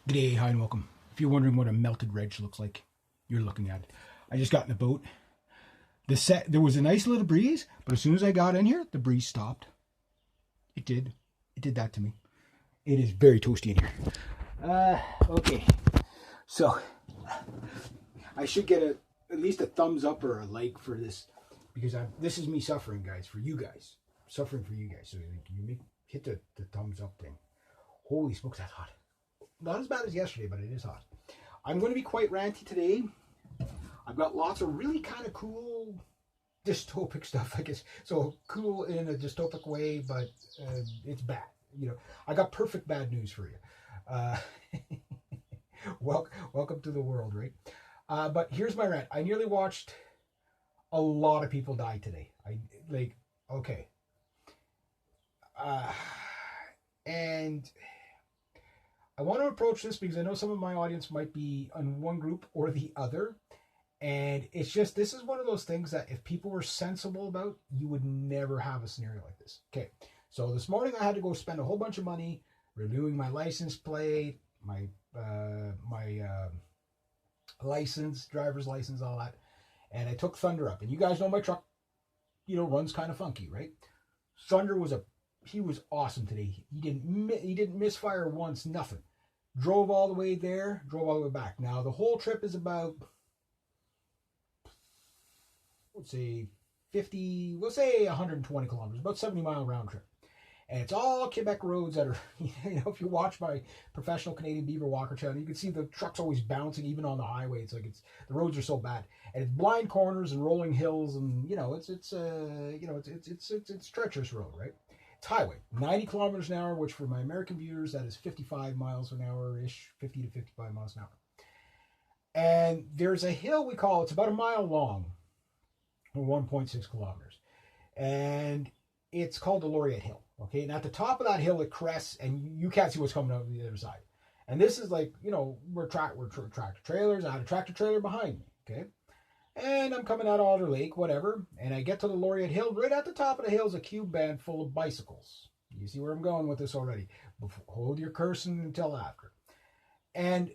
G'day, hi and welcome. If you're wondering what a melted reg looks like, you're looking at it. I just got in the boat. There was a nice little breeze, but as soon as I got in here, the breeze stopped. It did. It did that to me. It is very toasty in here. Okay. So, I should get at least a thumbs up or a like for this, because this is me suffering, guys, for you guys. Suffering for you guys. So hit the thumbs up thing. Holy smokes, that's hot. Not as bad as yesterday, but it is hot. I'm going to be quite ranty today. I've got lots of really kind of cool dystopic stuff, I guess. So cool in a dystopic way, but it's bad. You know, I got perfect bad news for you. Welcome to the world, right? But here's my rant. I nearly watched a lot of people die today. Okay. And I want to approach this because I know some of my audience might be on one group or the other. And it's just, this is one of those things that if people were sensible about, you would never have a scenario like this. Okay. So this morning I had to go spend a whole bunch of money renewing my license plate, my license, driver's license, all that. And I took Thunder up. And you guys know my truck, runs kind of funky, right? Thunder he was awesome today. He didn't misfire once, nothing. Drove all the way there, drove all the way back. Now, the whole trip is about, let's say 120 kilometers, about 70-mile round trip. And it's all Quebec roads that are, if you watch my professional Canadian Beaver Walker channel, you can see the truck's always bouncing even on the highway. It's like the roads are so bad. And it's blind corners and rolling hills, and it's treacherous road, right? It's highway, 90 kilometers an hour, which for my American viewers, that is 55 miles an hour-ish, 50 to 55 miles an hour. And there's a hill it's about a mile long, or 1.6 kilometers. And it's called the Laureate Hill, okay? And at the top of that hill, it crests, and you can't see what's coming out of the other side. And this is like, we're tractor trailers. I had a tractor trailer behind me, okay? And I'm coming out of Otter Lake, whatever, and I get to the Laureate Hill. Right at the top of the hill is a cube band full of bicycles. You see where I'm going with this already. Hold your cursing until after. And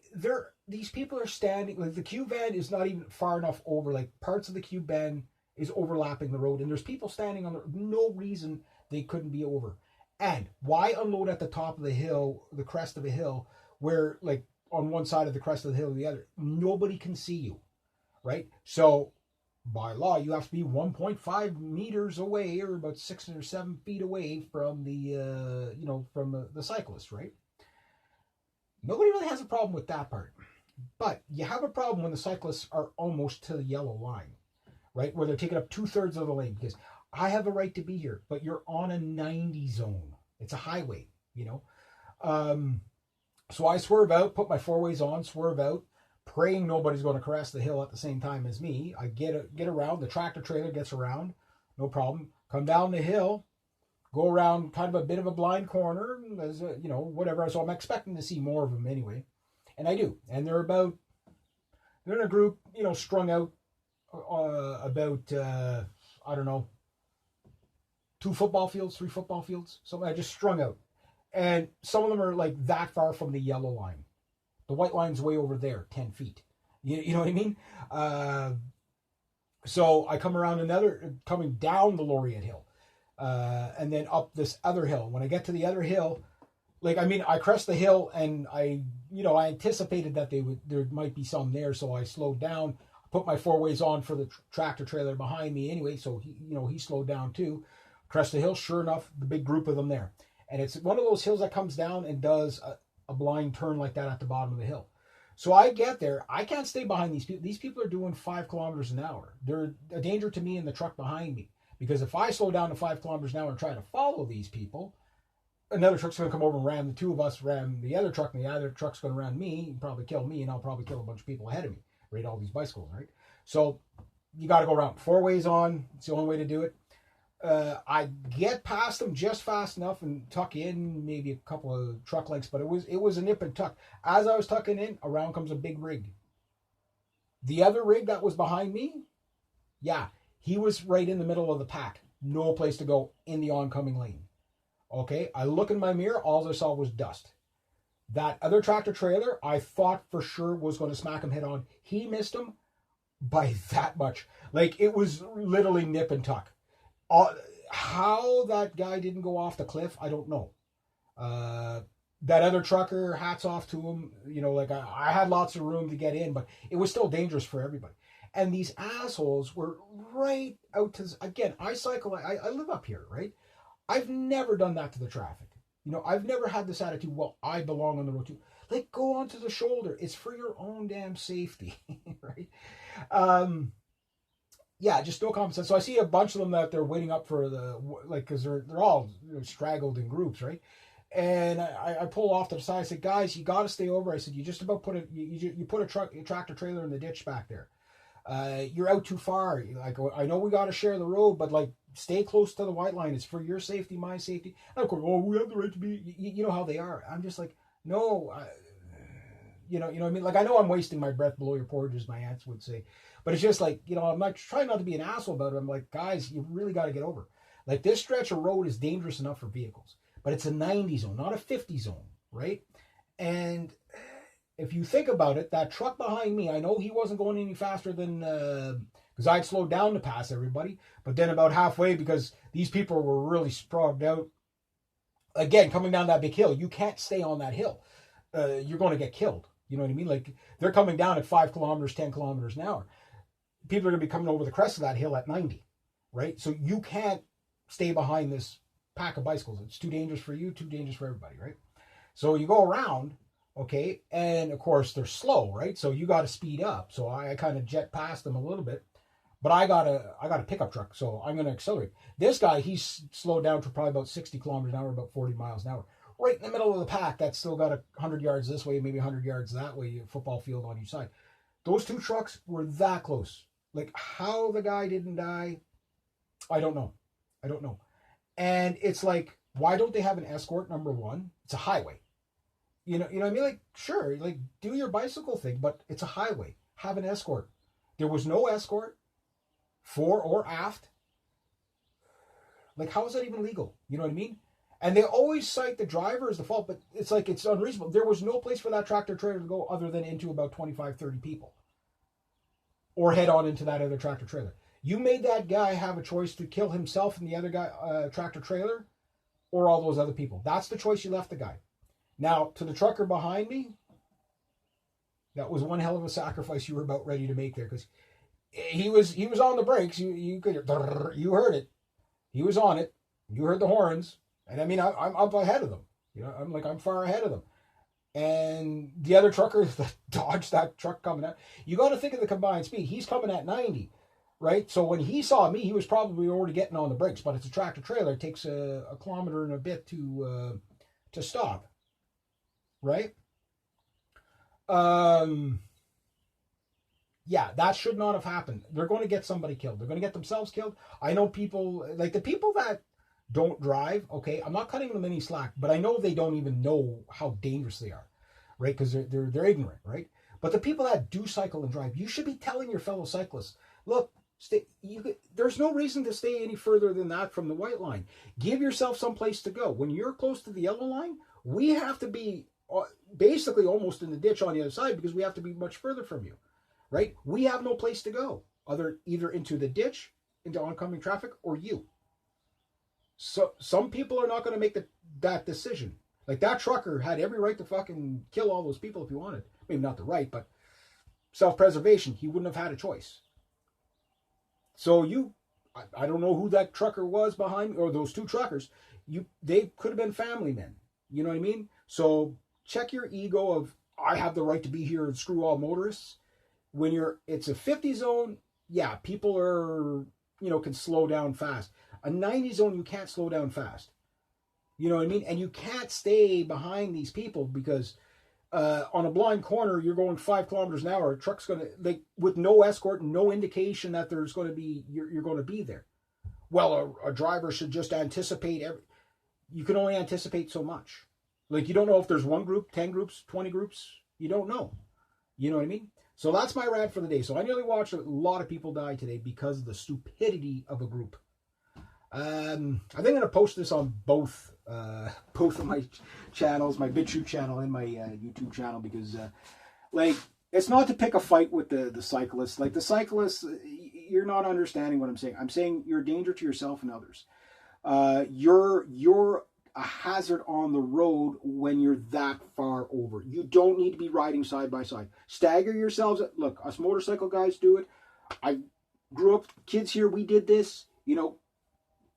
these people are standing, like the cube band is not even far enough over, like parts of the cube band is overlapping the road, and there's people standing on no reason they couldn't be over. And why unload at the top of the hill, the crest of a hill, where like on one side of the crest of the hill or the other, nobody can see you. Right? So, by law, you have to be 1.5 meters away, or about 6 or 7 feet away from the cyclist, right? Nobody really has a problem with that part. But you have a problem when the cyclists are almost to the yellow line, right? Where they're taking up 2/3 of the lane, because I have a right to be here, but you're on a 90 zone. It's a highway, So I swerve out, put my four ways on, swerve out, praying nobody's going to crest the hill at the same time as me. I get around, the tractor trailer gets around, no problem. Come down the hill, go around kind of a bit of a blind corner, whatever. So I'm expecting to see more of them anyway. And I do. And they're in a group, strung out about, 3 football fields. So I just strung out. And some of them are like that far from the yellow line. The white line's way over there, 10 feet. You know what I mean? So I come around coming down the Laureate Hill, and then up this other hill. When I get to the other hill, I crest the hill, and I anticipated that there might be some there, so I slowed down, put my four ways on for the tractor trailer behind me anyway, so he slowed down too. Crest the hill, sure enough, the big group of them there. And it's one of those hills that comes down and does a blind turn like that at the bottom of the hill. So I get there. I can't stay behind these people. These people are doing 5 kilometers an hour. They're a danger to me and the truck behind me. Because if I slow down to 5 kilometers an hour and try to follow these people, another truck's going to come over and ram the two of us, ram the other truck, and the other truck's going to ram me and probably kill me, and I'll probably kill a bunch of people ahead of me. Right? All these bicycles, right? So you got to go around. 4 ways on. It's the only way to do it. I get past them just fast enough and tuck in maybe a couple of truck lengths, but it was a nip and tuck. As I was tucking in, around comes a big rig. The other rig that was behind me, he was right in the middle of the pack. No place to go in the oncoming lane. Okay, I look in my mirror, all I saw was dust. That other tractor trailer, I thought for sure was going to smack him head on. He missed him by that much. Like, it was literally nip and tuck. How that guy didn't go off the cliff, I don't know. That other trucker, hats off to him. You know, like, I had lots of room to get in, but it was still dangerous for everybody. And these assholes were right out to, again, I cycle, I live up here, right? I've never done that to the traffic. You know, I've never had this attitude, well, I belong on the road too. Like, go onto the shoulder. It's for your own damn safety, right? Yeah, just no common sense. So I see a bunch of them that they're waiting up for the, like, because they're all straggled in groups, right? And I pull off to the side. I said, guys, you got to stay over. I said, you just about put you put a tractor trailer in the ditch back there. You're out too far. Like, I know we got to share the road, but like, stay close to the white line. It's for your safety, my safety. And of course, oh, we have the right to be. You know how they are. I'm just like, no, you know what I mean. Like, I know I'm wasting my breath below your porridge, as my aunts would say, but it's just like, you know, I'm not trying not to be an asshole about it. I'm like, guys, you really got to get over. Like, this stretch of road is dangerous enough for vehicles, but it's a 90 zone, not a 50 zone, right? And if you think about it, that truck behind me, I know he wasn't going any faster than, because I'd slowed down to pass everybody, but then about halfway, because these people were really sprawled out, again, coming down that big hill, you can't stay on that hill. You're going to get killed. You know what I mean? Like, they're coming down at 5 kilometers, 10 kilometers an hour. People are going to be coming over the crest of that hill at 90, right? So you can't stay behind this pack of bicycles. It's too dangerous for you, too dangerous for everybody, right? So you go around, okay, and of course they're slow, right? So you got to speed up. So I kind of jet past them a little bit, but I got a pickup truck, so I'm going to accelerate. This guy, he's slowed down to probably about 60 kilometers an hour, about 40 miles an hour. Right in the middle of the pack, that's still got 100 yards this way, maybe 100 yards that way, football field on each side. Those two trucks were that close. Like, how the guy didn't die, I don't know. And it's like, why don't they have an escort, number one? It's a highway. You know what I mean? Like, sure, like, do your bicycle thing, but it's a highway. Have an escort. There was no escort, fore or aft. Like, how is that even legal? You know what I mean? And they always cite the driver as the fault, but it's like, it's unreasonable. There was no place for that tractor trailer to go other than into about 25, 30 people. Or head on into that other tractor trailer. You made that guy have a choice to kill himself and the other guy, tractor trailer, or all those other people. That's the choice you left the guy. Now, to the trucker behind me, that was one hell of a sacrifice you were about ready to make there, because he was on the brakes. You heard it. He was on it. You heard the horns. And I mean, I'm up ahead of them. You know, I'm far ahead of them. And the other trucker that dodged that truck coming out, you got to think of the combined speed. He's coming at 90, right? So when he saw me, he was probably already getting on the brakes. But it's a tractor trailer. It takes a kilometer and a bit to stop, right? Yeah, that should not have happened. They're going to get somebody killed. They're going to get themselves killed. I know people, like the people that don't drive, okay, I'm not cutting them any slack, but I know they don't even know how dangerous they are, right? Because they're ignorant, right? But the people that do cycle and drive, you should be telling your fellow cyclists, look, there's no reason to stay any further than that from the white line. Give yourself some place to go. When you're close to the yellow line, we have to be basically almost in the ditch on the other side because we have to be much further from you, right? We have no place to go either into the ditch, into oncoming traffic, or you. So some people are not going to make that decision. Like, that trucker had every right to fucking kill all those people if he wanted. Maybe not the right, but self-preservation. He wouldn't have had a choice. So I don't know who that trucker was behind me, or those two truckers. They could have been family men. You know what I mean? So check your ego of, I have the right to be here and screw all motorists. When it's a 50 zone, yeah, people are, can slow down fast. A 90 zone, you can't slow down fast. You know what I mean? And you can't stay behind these people because on a blind corner, you're going 5 kilometers an hour. A truck's going to, with no escort, no indication that there's going to be, you're going to be there. Well, a driver should just anticipate you can only anticipate so much. Like, you don't know if there's 1 group, 10 groups, 20 groups. You don't know. You know what I mean? So that's my rant for the day. So I nearly watched a lot of people die today because of the stupidity of a group. I think I'm going to post this on both both of my channels, my BitChute channel and my YouTube channel, because like, it's not to pick a fight with the cyclists. Like, the cyclists, you're not understanding what I'm saying. I'm saying you're a danger to yourself and others. You're a hazard on the road when you're that far over. You don't need to be riding side by side. Stagger yourselves. Look, us motorcycle guys do it. I grew up, kids here, we did this. You know,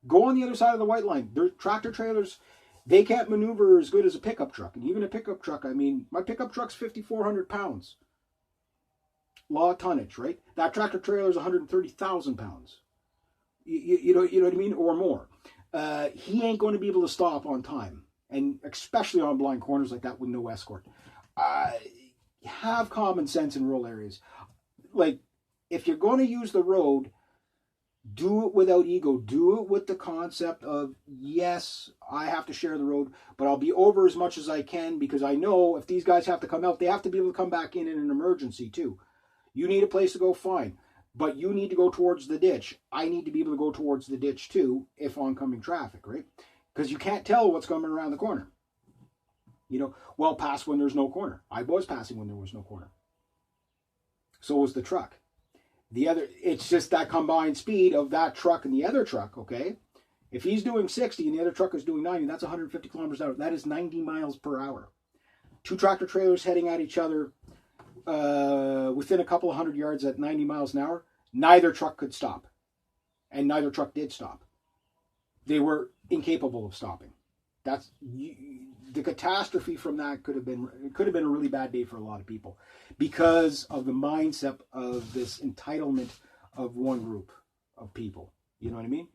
go on the other side of the white line. Their tractor trailers, they can't maneuver as good as a pickup truck. And even a pickup truck, I mean, my pickup truck's 5,400 pounds. Law of tonnage, right? That tractor trailer is 130,000 pounds. You know what I mean? Or more. He ain't going to be able to stop on time. And especially on blind corners like that with no escort. Have common sense in rural areas. Like, if you're going to use the road, do it without ego. Do it with the concept of, yes, I have to share the road, but I'll be over as much as I can, because I know if these guys have to come out, they have to be able to come back in an emergency too. You need a place to go, fine. But you need to go towards the ditch. I need to be able to go towards the ditch too if oncoming traffic, right? Because you can't tell what's coming around the corner. You know, well past when there's no corner. I was passing when there was no corner. So was the truck. It's just that combined speed of that truck and the other truck, okay? If he's doing 60 and the other truck is doing 90, that's 150 kilometers an hour. That is 90 miles per hour. Two tractor trailers heading at each other within a couple of 100 yards at 90 miles an hour. Neither truck could stop. And neither truck did stop. They were incapable of stopping. That's the catastrophe from that could have been a really bad day for a lot of people, because of the mindset of this entitlement of one group of people. You know what I mean?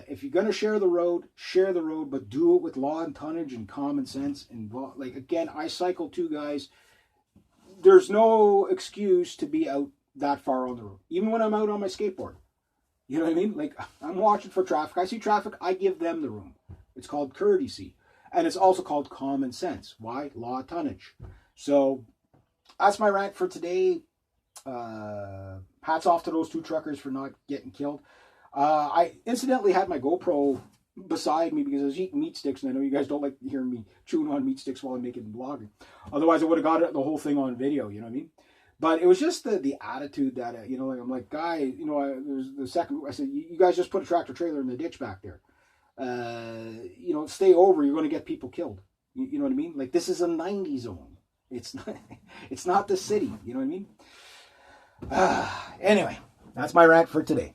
If you're going to share the road, but do it with law and tonnage and common sense. And like, again, I cycle too, guys. There's no excuse to be out that far on the road, even when I'm out on my skateboard. You know what I mean? Like, I'm watching for traffic. I see traffic, I give them the room. It's called courtesy. And it's also called common sense. Why? Law of tonnage. So that's my rant for today. Hats off to those two truckers for not getting killed. I incidentally had my GoPro beside me because I was eating meat sticks, and I know you guys don't like hearing me chewing on meat sticks while I'm making vlogging. Otherwise, I would have got the whole thing on video, you know what I mean? But it was just the attitude that, you know, like, I'm like, guy, you know, there's the second, I said, you guys just put a tractor trailer in the ditch back there. You know, stay over, you're going to get people killed. You know what I mean? Like, this is a 90 zone. It's not the city. You know what I mean? Anyway, that's my rant for today.